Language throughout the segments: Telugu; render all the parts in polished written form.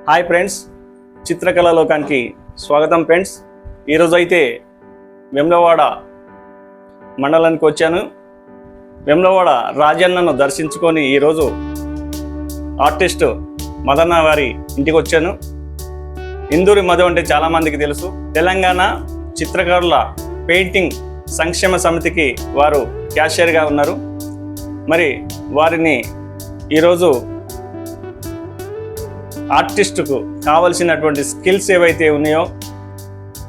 హాయ్ ఫ్రెండ్స్, చిత్రకళా లోకానికి స్వాగతం ఫ్రెండ్స్. ఈరోజు అయితే వేములవాడ మండలానికి వచ్చాను. వేములవాడ రాజన్నను దర్శించుకొని ఈరోజు ఆర్టిస్ట్ మదన్న గారి ఇంటికి వచ్చాను. ఇందూరి మధు అంటే చాలామందికి తెలుసు. తెలంగాణ చిత్రకారుల పెయింటింగ్ సంక్షేమ సమితికి వారు క్యాషియర్గా ఉన్నారు. మరి వారిని ఈరోజు ఆర్టిస్టుకు కావలసినటువంటి స్కిల్స్ ఏవైతే ఉన్నాయో,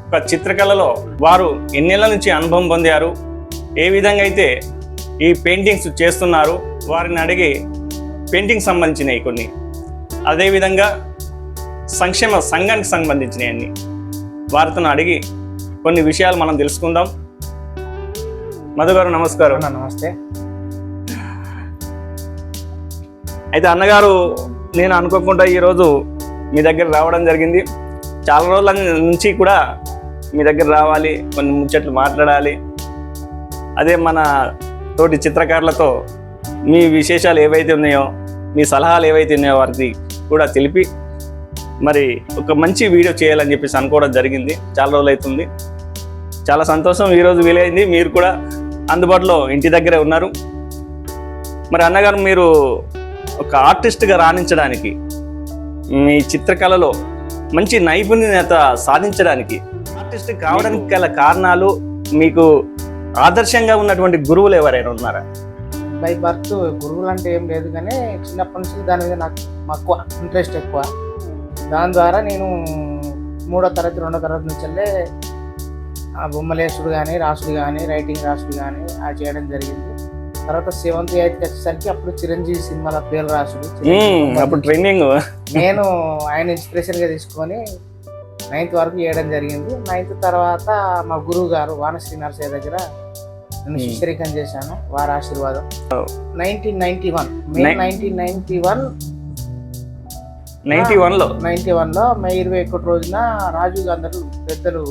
ఒక చిత్రకళలో వారు ఎన్నేళ్ల నుంచి అనుభవం పొందారు, ఏ విధంగా అయితే ఈ పెయింటింగ్స్ చేస్తున్నారు, వారిని అడిగి పెయింటింగ్ సంబంధించినవి కొన్ని, అదేవిధంగా సంక్షేమ సంఘానికి సంబంధించినవి అన్ని వారితో అడిగి కొన్ని విషయాలు మనం తెలుసుకుందాం. మధు గారు నమస్కారం. నమస్తే. అయితే అన్నగారు, నేను అనుకోకుండా ఈరోజు మీ దగ్గర రావడం జరిగింది. చాలా రోజుల నుంచి కూడా మీ దగ్గర రావాలి, కొన్ని ముచ్చట్లు మాట్లాడాలి, అదే మన తోటి చిత్రకారులతో మీ విశేషాలు ఏవైతే ఉన్నాయో, మీ సలహాలు ఏవైతే ఉన్నాయో వారికి కూడా తెలిపి మరి ఒక మంచి వీడియో చేయాలని చెప్పేసి అనుకోవడం జరిగింది. చాలా రోజులు అవుతుంది. చాలా సంతోషం, ఈరోజు వీలైంది. మీరు కూడా అందుబాటులో ఇంటి దగ్గరే ఉన్నారు. మరి అన్నగారు, మీరు ఒక ఆర్టిస్ట్గా రాణించడానికి, మీ చిత్రకళలో మంచి నైపుణ్యత సాధించడానికి, ఆర్టిస్ట్ కావడానికి గల కారణాలు, మీకు ఆదర్శంగా ఉన్నటువంటి గురువులు ఎవరైనా ఉన్నారా? బై బర్త్ గురువులు అంటే ఏం లేదు, కానీ చిన్నప్పటి నుంచి దాని మీద నాకు ఎక్కువ ఇంట్రెస్ట్ ఎక్కువ. దాని ద్వారా నేను 3వ తరగతి 2వ తరగతి నుంచి బొమ్మలేసుడు కానీ, రాసుడు కానీ, రైటింగ్ రాసుడు కానీ అది చేయడం జరిగింది. తర్వాత 7th 8th వచ్చేసరికి అప్పుడు చిరంజీవి సినిమాల పేరు రాసుడు, అప్పుడు ట్రైనింగ్ నేను ఆయన ఇన్స్పిరేషన్గా తీసుకొని 9th వరకు చేయడం జరిగింది. 9th తర్వాత మా గురువు గారు వానశ్రీ నరసయ్య దగ్గర నేను శిష్యరికం చేశాను, వారి ఆశీర్వాదం. 1991 మే 1991లో మే 21 రోజున పెద్దలు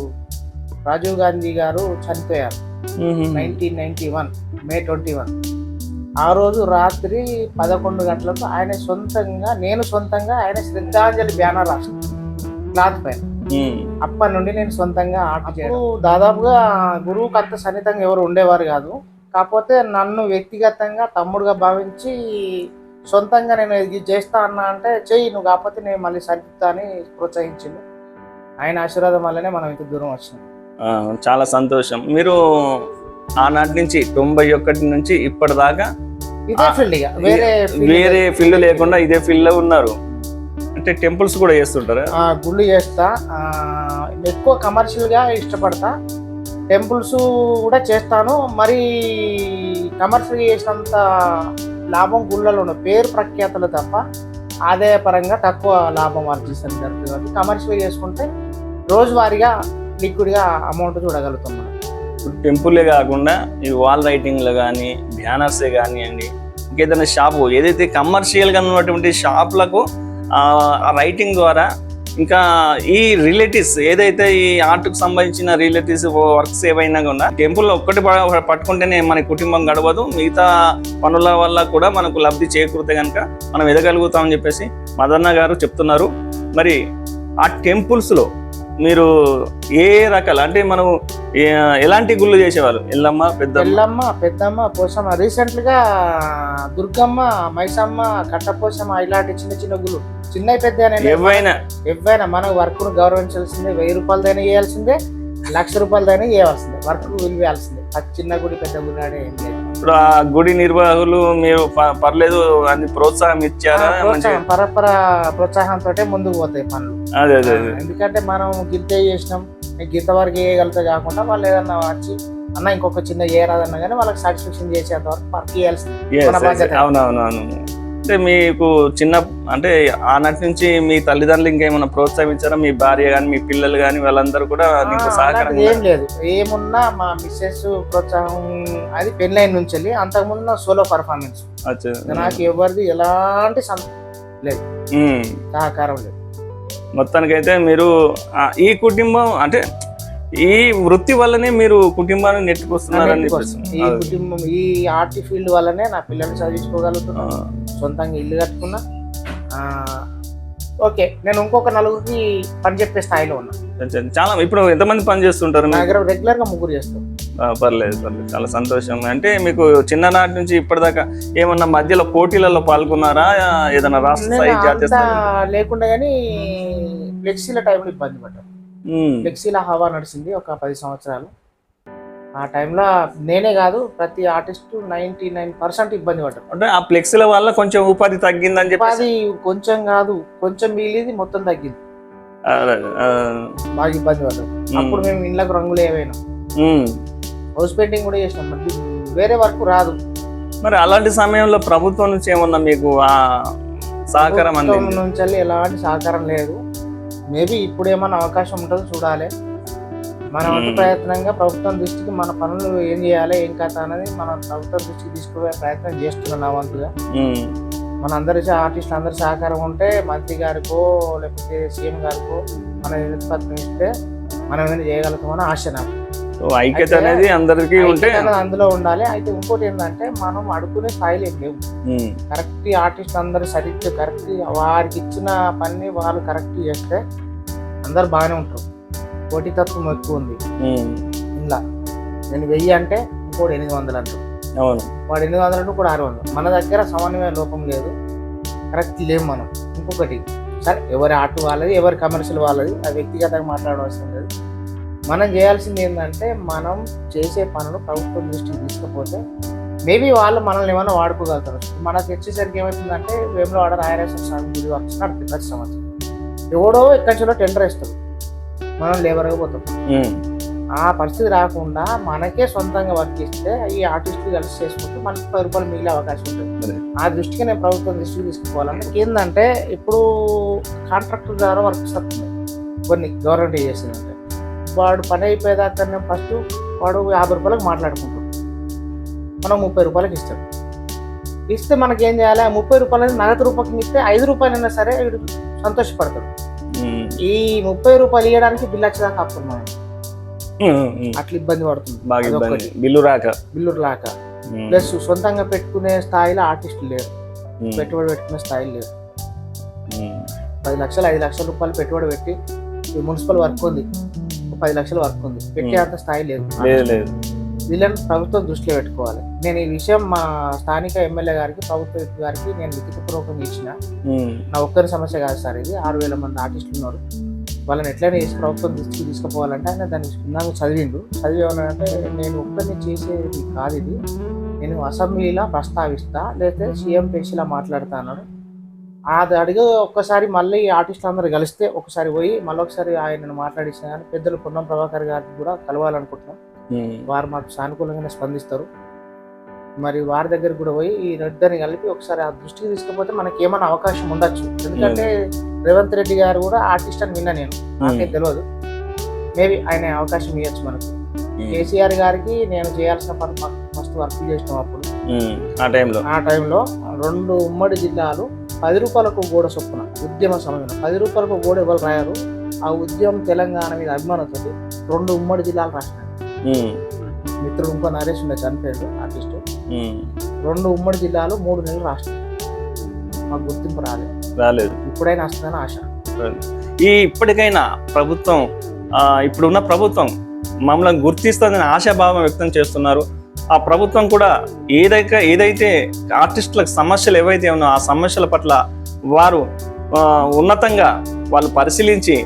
రాజీవ్ గాంధీ గారు చనిపోయారు. 1991 మే 21. ఆ రోజు రాత్రి 11 గంటలకు నేను సొంతంగా ఆయన శ్రద్ధాంజలి బ్యానర్ రాశాను క్లాత్ పైన. అప్పటి నుండి నేను సొంతంగా ఆర్ట్ చేయడం. దాదాపుగా గురువుకి అంత సన్నిహితంగా ఎవరు ఉండేవారు కాదు. కాకపోతే నన్ను వ్యక్తిగతంగా తమ్ముడుగా భావించి సొంతంగా నేను ఇది చేస్తా అన్నా అంటే చెయ్యి, నువ్వు కాకపోతే నేను మళ్ళీ సరిపుతా అని ప్రోత్సహించింది. ఆయన ఆశీర్వాదం వల్లనే మనం ఇంత దూరం వచ్చినాం. చాలా సంతోషం. మీరు ఆనాటి నుంచి 91 నుంచి ఇప్పటిదాకా ఇదే ఫీల్డ్, వేరే ఫీల్డ్ లేకుండా ఇదే ఫీల్డ్ లో ఉన్నారు. అంటే టెంపుల్స్ కూడా చేస్తుంటారా? గుళ్ళు చేస్తా, ఎక్కువ కమర్షియల్గా ఇష్టపడతా. టెంపుల్స్ కూడా చేస్తాను. మరి కమర్షియల్గా చేసినంత లాభం గుళ్ళలో ఉన్న పేరు ప్రఖ్యాతలు తప్ప ఆదాయపరంగా తక్కువ లాభం ఆర్జిస్తాను జరుగుతుంది. కాబట్టి కమర్షియల్గా చేసుకుంటే రోజువారీగా లిక్విడ్గా అమౌంట్ చూడగలుగుతాం మనం. టెంపులే కాకుండా ఈ వాల్ రైటింగ్లు కానీ, బ్యానర్సే కానివ్వండి, ఇంకేదైనా షాపు ఏదైతే కమర్షియల్గా ఉన్నటువంటి షాపులకు ఆ రైటింగ్ ద్వారా, ఇంకా ఈ రిలేటివ్స్ ఏదైతే ఈ ఆర్ట్కు సంబంధించిన రిలేటివ్స్ వర్క్స్ ఏవైనా కూడా టెంపుల్లో ఒక్కటి పట్టుకుంటేనే మన కుటుంబం గడవదు, మిగతా పనుల వల్ల కూడా మనకు లబ్ధి చేకూరితే కనుక మనం ఎదగలుగుతామని చెప్పేసి మదన్న గారు చెప్తున్నారు. మరి ఆ టెంపుల్స్లో మీరు ఏ రకాలు, అంటే మనం ఎలాంటి గుళ్ళు చేసేవాళ్ళు? ఎల్లమ్మ, పెద్దమ్మ, పోసమ్మ, రీసెంట్గా దుర్గమ్మ, మైసమ్మ, కట్టపోసమ్మ, ఇలాంటి చిన్న చిన్న గుళ్ళు, చిన్న పెద్ద ఎవైనా మనకు వర్క్ను గౌరవించాల్సిందే. 1000 రూపాయలదైనా చేయాల్సిందే, 1,00,000 రూపాయలదైనా చేయాల్సిందే. వర్క్ విలువేయాల్సిందే. చిన్న గుడి పెద్ద గుడి ఆడే ఏం లేదు. ఇప్పుడు ఆ గుడి నిర్వాహకులు మీరు పర్లేదు అని ప్రోత్సాహం ఇచ్చారా? పరపర ప్రోత్సాహంతో ముందుకు పోతాయి పనులు. అదే ఎందుకంటే మనం గిద్దే చేసినాం, గిద్ద వరకు వేయగలితే కాకుండా వాళ్ళు ఏదన్నా వచ్చి అన్న ఇంకొక చిన్న ఏరాదన్నా కానీ వాళ్ళకి సాటిస్ఫాక్షన్ చేసేంత వరకు వర్క్ చేయాల్సింది. అవునవునవును. అంటే మీకు అంటే ఆనాటి నుంచి మీ తల్లిదండ్రులు ఇంకేమైనా ప్రోత్సహించారా? మీ భార్య కానీ, మీ పిల్లలు కానీ, వాళ్ళందరూ కూడా సహకారం? ఏం లేదు, ఏమున్నా మా మిస్సెస్ ప్రోత్సాహం. అది పెళ్ళైన నుంచి వెళ్ళి అంతకుముందు సోలో పర్ఫార్మెన్స్. నాకు ఎవరిది ఎలాంటి లేదు, సహకారం లేదు. మొత్తానికైతే మీరు ఈ కుటుంబం, అంటే ఈ వృత్తి వల్లనే మీరు కుటుంబాన్ని నెట్టుకొస్తున్నారని ఈ కుటుంబం, ఈ ఆర్ట్ ఫీల్డ్ వల్లనే నా పిల్లల్ని చదివించుకోగలుగుతున్నా, సొంతంగా ఇల్లు కట్టుకున్నా. ఓకే నేను ఇంకొక నలుగురికి పని చెప్పే స్థాయిలో ఉన్నా. చాలా ఇప్పుడు ఎంతమంది పని చేస్తుంటారు? నా దగ్గర రెగ్యులర్ గా 3 చేస్తాం. పర్లేదు పర్లేదు, చాలా సంతోషం. అంటే మీకు చిన్ననాటి నుంచి ఇప్పటిదాకా ఏమన్నా మధ్యలో పోటీలలో పాల్గొన్నారా? ఏదైనా రాష్ట్ర స్థాయి, జాతీయ స్థాయి? లేకుండా కానీ ఫ్లెక్సీల టైంలో ఇబ్బంది పడ్డాం. ఫ్లెక్సీల హవా నడిచింది ఒక 10 సంవత్సరాలు. ఆ టైంలో నేనే కాదు ప్రతి ఆర్టిస్ట్ 99% ఇబ్బంది పడ్డారు. అంటే ఆ ఫ్లెక్సీల వల్ల కొంచెం ఉపాధి తగ్గిందని చెప్పి? ఉపాధి కొంచెం కాదు, కొంచెం మిగిలింది మొత్తం తగ్గింది. బాగా ఇబ్బంది పడ్డారు. అప్పుడు మేము ఇళ్ళకు రంగులు ఏవైనా హౌస్ పెయింటింగ్ కూడా చేసినాం. మళ్ళీ వేరే వర్క్ రాదు. మరి అలాంటి సమయంలో ప్రభుత్వం నుంచి ఏమన్నా మీకు సహకారం నుంచి ఎలాంటి సహకారం లేదు. మేబీ ఇప్పుడు ఏమన్నా అవకాశం ఉంటుందో చూడాలి. మన వంతు ప్రయత్నంగా ప్రభుత్వం దృష్టికి మన పనులు ఏం చేయాలి, ఏం కథ అనేది మనం ప్రభుత్వం దృష్టికి తీసుకునే ప్రయత్నం చేస్తున్నాం. నా వంతుగా మన అందరి ఆర్టిస్టులు అందరి సహకారం ఉంటే మంత్రి గారికో లేకపోతే సీఎం గారికో మనం పత్రం ఇస్తే మనం ఏమైనా చేయగలుగుతామని ఆశ నాకు. ఐక్యత అనేది అందరికీ ఉంటే అందులో ఉండాలి. అయితే ఇంకోటి ఏంటంటే మనం అడుగునే స్థాయిలో ఏం లేవు. కరెక్ట్ ఆర్టిస్ట్ అందరు సరిగ్గా కరెక్ట్ వారికి ఇచ్చిన పని వాళ్ళు కరెక్ట్ చేస్తే అందరు బాగానే ఉంటారు. పోటీతత్వం ఎక్కువ ఉంది ఇలా. నేను 1000 అంటే ఇంకోటి 800 అంటారు. వాడు 800 అంటే కూడా 600. మన దగ్గర సమన్వయ లోపం లేదు, కరెక్ట్ లేవు మనం. ఇంకొకటి సరే ఎవరి ఆర్ట్ వాళ్ళది, ఎవరి కమర్షియల్ వాళ్ళది, అది వ్యక్తిగతంగా మాట్లాడవలసిన లేదు. మనం చేయాల్సింది ఏంటంటే మనం చేసే పనులు ప్రభుత్వం దృష్టికి తీసుకపోతే మేబీ వాళ్ళు మనల్ని ఏమైనా వాడుకోగలుగుతారు. మనకు వచ్చేసరికి ఏమవుతుందంటే వేములవాడ రాయరాజేశ్వర స్వామి గుడి వర్క్స్ నడుపుతుంది ప్రతి సంవత్సరం. ఎవడో ఎక్కడి టెండర్ ఇస్తారు, మనం లేబర్గా పోతాం. ఆ పరిస్థితి రాకుండా మనకే సొంతంగా వర్క్ ఇస్తే ఈ ఆర్టిస్టులు కలిసి చేసుకుంటే మనకి 10 రూపాయలు మిగిలే అవకాశం ఉంటుంది. ఆ దృష్టికి నేను ప్రభుత్వం దృష్టికి తీసుకుపోవాలంటే ఏంటంటే ఇప్పుడు కాంట్రాక్టర్ ద్వారా వర్క్స్ వస్తున్నాయి కొన్ని గవర్నమెంట్ చేసిందంటే వాడు పని అయిపోయేదాకా ఫస్ట్ వాడు 50 రూపాయలకు మాట్లాడుకుంటాడు, మనం 30 రూపాయలకి ఇస్తాడు. ఇస్తే మనకేం చేయాలి? ఆ 30 రూపాయలని నగదు రూపాయలకి ఇస్తే 5 రూపాయలైనా సరే వీడు సంతోషపడతాడు. ఈ 30 రూపాయలు ఇవ్వడానికి బిల్లు వచ్చేదాకా అప్పుడు మనం అట్లా ఇబ్బంది పడుతుంది. బిల్లు రాక ప్లస్ సొంతంగా పెట్టుకునే స్థాయిలో ఆర్టిస్టులు లేరు, పెట్టుబడి పెట్టుకునే స్థాయిలో లేరు. 10 లక్షలు 5 లక్షల రూపాయలు పెట్టుబడి పెట్టి మున్సిపల్ వర్క్ ఉంది, 10 లక్షల వర్క్ ఉంది, పెట్టే అంత స్థాయి లేదు. వీళ్ళని ప్రభుత్వం దృష్టిలో పెట్టుకోవాలి. నేను ఈ విషయం మా స్థానిక ఎమ్మెల్యే గారికి, ప్రభుత్వ గారికి నేను లిఖితపూర్వకంగా ఇచ్చిన. నా ఒక్కరి సమస్య కాదు సార్, ఇది 6000 మంది ఆర్టిస్టులు ఉన్నారు, వాళ్ళని ఎట్లయినా చేసి ప్రభుత్వం దృష్టికి తీసుకుపోవాలంటే ఆయన దాన్ని నాకు చదివిండు. చదివేవాలంటే నేను ఒక్కరిని చేసేది కాదు, ఇది నేను అసెంబ్లీలో ప్రస్తావిస్తా లేకపోతే సీఎం పేషీలా మాట్లాడుతా అన్నాడు. అది అడిగి ఒక్కసారి మళ్ళీ ఆర్టిస్టులు అందరూ కలిస్తే ఒకసారి పోయి మళ్ళీ ఒకసారి ఆయనను మాట్లాడిస్తాను. కానీ పెద్దలు పొన్నం ప్రభాకర్ గారికి కూడా కలవాలనుకుంటున్నాం. వారు మాకు సానుకూలంగానే స్పందిస్తారు. మరి వారి దగ్గర కూడా పోయి ఈ ఇద్దరిని కలిపి ఒకసారి ఆ దృష్టికి తీసుకపోతే మనకి ఏమైనా అవకాశం ఉండొచ్చు. ఎందుకంటే రేవంత్ రెడ్డి గారు కూడా ఆర్టిస్ట్ అని విన్నా, నేను నాకే తెలియదు, మేబీ ఆయన అవకాశం ఇవ్వచ్చు మనకు. కేసీఆర్ గారికి నేను చేయాల్సిన పని మస్తు వర్క్ చేసినాం అప్పుడు. ఆ టైంలో 2 ఉమ్మడి జిల్లాలు 10 రూపాయలకు గోడ చొప్పున ఉద్యమ సమయంలో 10 రూపాయలకు గోడ ఎవరు రాయారు. ఆ ఉద్యమం తెలంగాణ మీద అభిమానంతో 2 ఉమ్మడి జిల్లాలు రాసినారు. మిత్రుడు ఇంకో నరేష్ ఉండే చనిపోయాడు ఆర్టిస్టు. 2 ఉమ్మడి జిల్లాలు 3 నెలలు రాష్ట్రం. మాకు గుర్తింపు రాలేదు. ఇప్పుడైనా వస్తుందని ఆశ. ఇప్పటికైనా ప్రభుత్వం, ఇప్పుడున్న ప్రభుత్వం మమ్మల్ని గుర్తిస్తుందని ఆశాభావం వ్యక్తం చేస్తున్నారు. ఆ ప్రభుత్వం కూడా ఏదైతే ఆర్టిస్టులకు సమస్యలు ఏవైతే ఉన్నాయో ఆ సమస్యల పట్ల వారు ఉన్నతంగా వాళ్ళు పరిశీలించి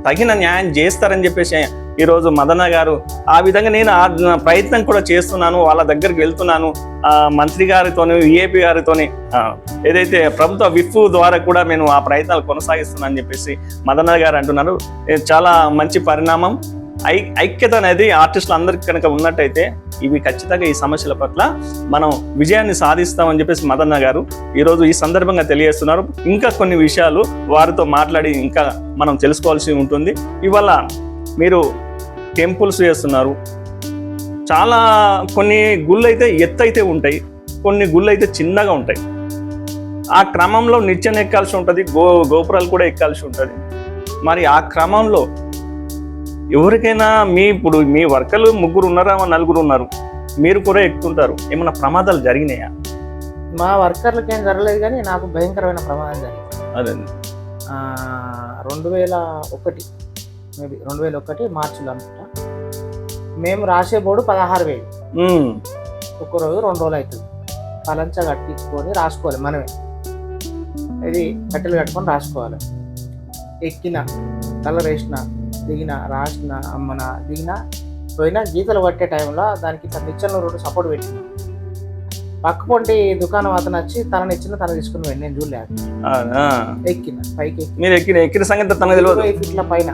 తగిన న్యాయం చేస్తారని చెప్పేసి ఈరోజు మదన్న గారు ఆ విధంగా నేను ప్రయత్నం కూడా చేస్తున్నాను, వాళ్ళ దగ్గరికి వెళ్తున్నాను. మంత్రి గారితోని, విఏపీ గారితోని, ఏదైతే ప్రభుత్వ విప్ ద్వారా కూడా నేను ఆ ప్రయత్నాలు కొనసాగిస్తున్నాను అని చెప్పేసి మదన్న గారు అంటున్నారు. చాలా మంచి పరిణామం. ఐక్యత అనేది ఆర్టిస్టులు అందరికీ కనుక ఉన్నట్టయితే ఇవి ఖచ్చితంగా ఈ సమస్యల పట్ల మనం విజయాన్ని సాధిస్తామని చెప్పేసి మదన్న గారు ఈరోజు ఈ సందర్భంగా తెలియజేస్తున్నారు. ఇంకా కొన్ని విషయాలు వారితో మాట్లాడి ఇంకా మనం తెలుసుకోవాల్సి ఉంటుంది. ఇవాళ మీరు టెంపుల్స్ చేస్తున్నారు, చాలా కొన్ని గుళ్ళు అయితే ఎత్తు అయితే ఉంటాయి, కొన్ని గుళ్ళు అయితే చిన్నగా ఉంటాయి. ఆ క్రమంలో నిత్యం ఎక్కాల్సి ఉంటుంది, గోపురాలు కూడా ఎక్కాల్సి ఉంటుంది. మరి ఆ క్రమంలో ఎవరికైనా ఇప్పుడు మీ వర్కర్లు 3 ఉన్నారా, 4 ఉన్నారు, మీరు కూడా ఎక్కుతుంటారు, ఏమైనా ప్రమాదాలు జరిగినాయా? మా వర్కర్లకి ఏం జరగలేదు, కానీ నాకు భయంకరమైన ప్రమాదం జరిగింది. అదే 2001 మేబీ 2001 మార్చిలో అనుకుంటా. మేము రాసే బోర్డు 16,000. ఒక్కరోజు 2 రోజులు అవుతుంది. పలంచ కట్టించుకొని రాసుకోవాలి మనమే. ఇది కట్టెలు కట్టుకొని రాసుకోవాలి. ఎక్కిన, కలర్ వేసిన, దిగిన, రాసిన, అమ్మన, దిగిన, పోయిన గీతలు పట్టే టైంలో దానికి నిచ్చెనలో 2 సపోర్ట్ పెట్టిన. పక్క పొంటి దుకాణం అతను వచ్చి తనని ఇచ్చిన తన తీసుకుని వెళ్ళి నేను చూడలేదు. ఎక్కిన పైకి ఎక్కిన సంగతి తనకు తెలియదు. 5 ఫీట్ల పైన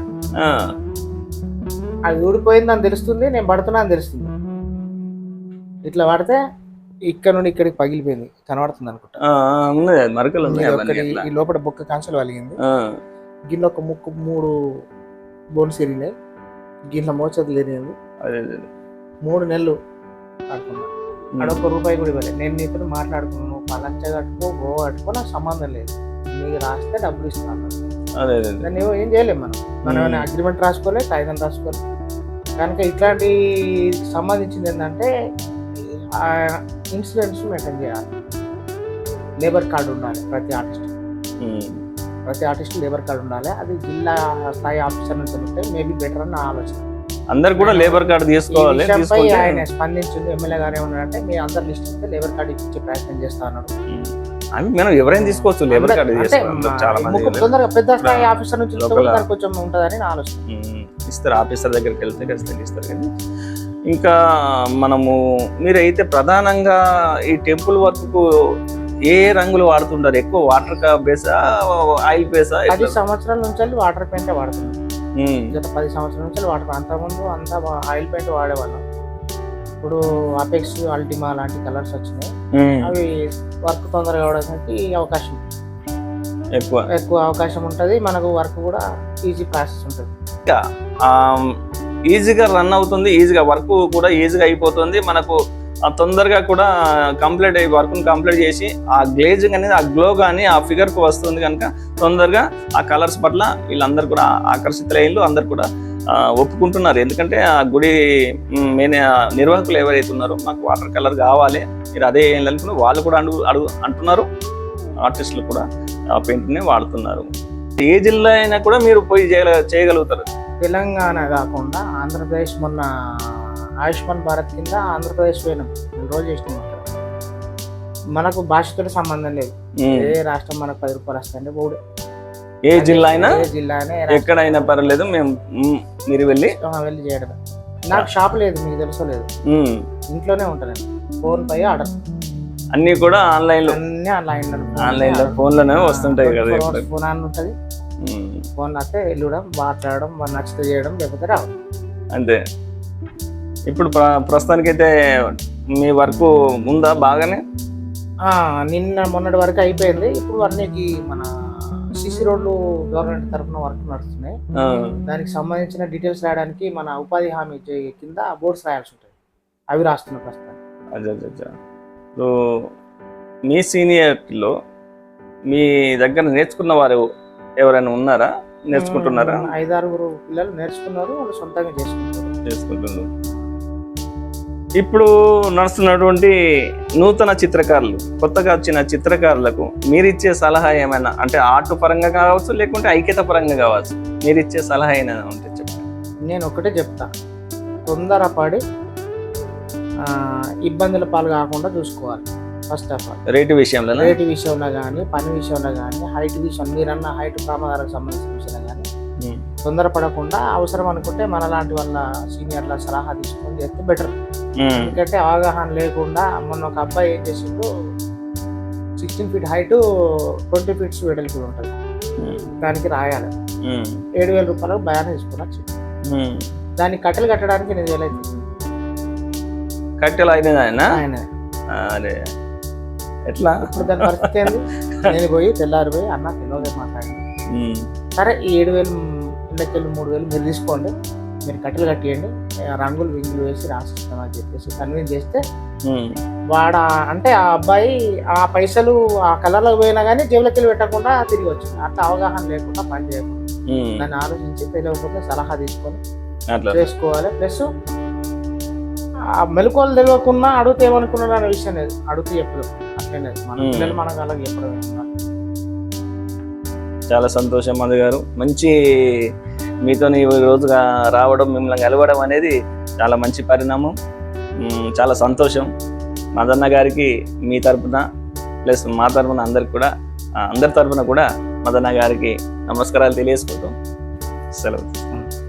అది ఊడిపోయిందని తెలుస్తుంది, నేను పడుతున్నా అని తెలుస్తుంది. ఇట్లా పడితే ఇక్కడ నుండి ఇక్కడికి పగిలిపోయింది, కనబడుతుంది అనుకుంటా. ఈ లోపల బొక్క కాంచెలు వలిగింది. గిన్నె ఒక ముక్కు 3 బోన్స్ ఎరిగినాయి. గిన్నె మోచేతులు లేనింది. 3 నెలలు ఆడుకున్నా. అడొక్క రూపాయి కూడా ఇవ్వలేదు. నేను నీతో మాట్లాడుకున్నాను, నువ్వు పలంచ కట్టుకో, గో కట్టుకో, నాకు సంబంధం లేదు, నీకు రాస్తే డబ్బులు ఇస్తాను. దాన్ని ఏం చేయలేము మనం ఏమైనా అగ్రిమెంట్ రాసుకోలే, కాగితం రాసుకోలే. కనుక ఇట్లాంటి సంబంధించింది ఏంటంటే ఇన్సూరెన్స్ మెయింటైన్ చేయాలి. లేబర్ కార్డు ఉండాలి ప్రతి ఆర్టిస్ట్ లేబర్ కార్డు ఉండాలి. అది జిల్లా స్థాయి ఆఫీసర్ నుంచి ఉంటే మేబీ బెటర్ అని నా ఆలోచన. అందరు కూడా లేబర్ కార్డు తీసుకోవాలి. ఆయన స్పందించింది. ఎమ్మెల్యే గారు ఏమన్నారంటే మీ అందరు లిస్ట్ ఇస్తే లేబర్ కార్డు ఇచ్చే ప్రయత్నం చేస్తా అన్నాడు. అవి మనం ఎవరైనా తీసుకోవచ్చు లేబర్ కార్డు. తొందరగా పెద్ద స్థాయి ఆఫీసర్ నుంచి కొంచెం ఉంటుందని నా ఆలోచన. ఇస్తారు, ఆఫీసర్ దగ్గరికి వెళ్తే ఖచ్చితంగా ఇస్తారు. కానీ ఇంకా మనము మీరైతే ప్రధానంగా ఈ టెంపుల్ వర్క్ కు ఏ రంగులు వాడుతుంటారు? ఎక్కువ వాటర్ బేసా, ఆయిల్ బేసా? 10 సంవత్సరాల నుంచి వాటర్ పెయింట్ వాడుతున్నాం. గత 10 సంవత్సరాల నుంచి వాటర్. అంతకుముందు అంతా ఆయిల్ పెయింట్ వాడేవాళ్ళం. ఇప్పుడు అపెక్స్, అల్టిమా లాంటి కలర్స్ వచ్చినాయి. అవి వర్క్ తొందరగా అవడానికి అవకాశం ఎక్కువ అవకాశం ఉంటుంది. మనకు వర్క్ కూడా ఈజీ ప్రాసెస్ ఉంటుంది. ఈజీగా రన్ అవుతుంది, ఈజీగా వర్క్ కూడా ఈజీగా అయిపోతుంది. మనకు తొందరగా కూడా కంప్లీట్ అయ్యి వర్క్ని కంప్లీట్ చేసి ఆ గ్లేజింగ్ అనేది, ఆ గ్లో కానీ ఆ ఫిగర్కు వస్తుంది కనుక తొందరగా ఆ కలర్స్ పట్ల వీళ్ళందరూ కూడా ఆకర్షితులయ్యారు. అందరు కూడా ఒప్పుకుంటున్నారు. ఎందుకంటే ఆ గుడి నిర్వాహకులు ఎవరైతే ఉన్నారో మాకు వాటర్ కలర్ కావాలి, మీరు అదే అనుకుని వాళ్ళు కూడా అంటున్నారు. ఆర్టిస్టులు కూడా ఆ పెయింట్ని వాడుతున్నారు. ఏ జిల్లా అయినా కూడా మీరు పోయి చేయగలుగుతారు. తెలంగాణ కాకుండా ఆంధ్రప్రదేశ్, మొన్న ఆయుష్మాన్ భారత్ కింద ఆంధ్రప్రదేశ్ పోయినాం. 2 రోజులు చేసినాం. అక్కడ మనకు భాషతో సంబంధం లేదు. ఏ రాష్ట్రం మనకు 10 రూపాయలు వస్తాయంటే పోడే. ఏ జిల్లా అయినా ఎక్కడైనా పర్లేదు, మీరు వెళ్ళి చేయడం. నాకు షాప్ లేదు, మీకు తెలుసో లేదు, ఇంట్లోనే ఉంటాను. ఫోన్ పై ఆర్డర్ అన్ని కూడా ఆన్లైన్ లో ఫోన్ లోనే వస్తుంటాయి కదా. ఫోన్ ఆన్ ఉంటుంది. ఫోన్ వస్తే వెళ్ళడం, మాట్లాడడం, నచ్చితే చేయడం, లేకపోతే రావడం అంతే. ఇప్పుడు ప్రస్తుతానికైతే మీ వర్క్ ఉందా బాగానే? నిన్న మొన్నటి వరకు అయిపోయింది. ఇప్పుడు అన్నికి మన సిసి రోడ్లు గవర్నమెంట్ తరఫున వర్క్ నడుస్తున్నాయి. దానికి సంబంధించిన డీటెయిల్స్ రాయడానికి మన ఉపాధి హామీ కింద బోర్డ్స్ రాయాల్సి ఉంటుంది. అవి రాస్తున్న ప్రస్తుతం. మీ సీనియర్లో మీ దగ్గర నేర్చుకున్న వారు ఎవరైనా ఉన్నారా? నేర్చుకుంటున్నారా? 5-6 పిల్లలు నేర్చుకున్నారు, వాళ్ళు సొంతంగా చేసుకుంటున్నారు. ఇప్పుడు నడుస్తున్నటువంటి నూతన చిత్రకారులు, కొత్తగా వచ్చిన చిత్రకారులకు మీరిచ్చే సలహా ఏమైనా, అంటే ఆర్ట్ పరంగా కావచ్చు, లేకుంటే ఐక్యత పరంగా కావచ్చు, మీరిచ్చే సలహా ఏమైనా ఉంటే చెప్పండి. నేను ఒకటే చెప్తా, తొందరపడి ఇబ్బందుల పాలు కాకుండా చూసుకోవాలి. ఫస్ట్ ఆఫ్ ఆల్ రేటు విషయంలో కానీ, పని విషయంలో కానీ, హైట్ విషయం, మీరన్న హైట్ ప్రమాదాలకు సంబంధించిన విషయంలో కానీ తొందరపడకుండా అవసరం అనుకుంటే మనలాంటి వాళ్ళ సీనియర్ల సలహా తీసుకొని చేస్తే బెటర్. ఎందుకంటే అవగాహన లేకుండా మొన్న ఒక అబ్బాయి ఏం చేసిండు, 16 ఫీట్ హైట్, 20 ఫీట్స్ వెడల్పు ఉంటుంది. దానికి రాయాలి 7,000 రూపాయలకు భయాన్ని తీసుకుని దానికి కట్టెలు కట్టడానికి 8,000 అవుతుంది. కట్టెలు ఆయన ఎట్లా? ఇప్పుడు దాని పరిస్థితి ఏంది? నేను పోయి తెల్లారిపోయి అన్న తెలియదు మాట్లాడింది. సరే ఈ 7,000 ఇళ్ళకెళ్ళి 3,000 మీరు తీసుకోండి, మీరు కట్టెలు కట్టియండి, రంగులు వింగులు వేసి రాసిస్తామని చెప్పేసి కన్విన్స్ చేస్తే వాడు, అంటే ఆ అబ్బాయి ఆ పైసలు ఆ కలర్లకు పోయినా కానీ జేబులకి వెళ్ళి పెట్టకుండా తిరిగి వచ్చింది. అట్లా అవగాహన లేకుండా పని చేయకుండా దాన్ని ఆలోచించి తెలియకపోతే సలహా తీసుకొని చేసుకోవాలి. ప్లస్ ఆ మెలకువలు తెలియకుండా అడిగితే ఏమనుకున్నాడు అనే విషయం లేదు, అడిగితే చెప్పదు. అట్లనే మన పిల్లలు మనకు అలాగే చెప్పడం. చాలా సంతోషం మధు గారు. మంచి మీతో ఈ రోజుగా రావడం, మిమ్మల్ని కలవడం అనేది చాలా మంచి పరిణామం. చాలా సంతోషం. మదన్న గారికి మీ తరపున ప్లస్ మా తరపున అందరి తరపున కూడా మదన్న గారికి నమస్కారాలు తెలియజేసుకుంటాం. సెలవు.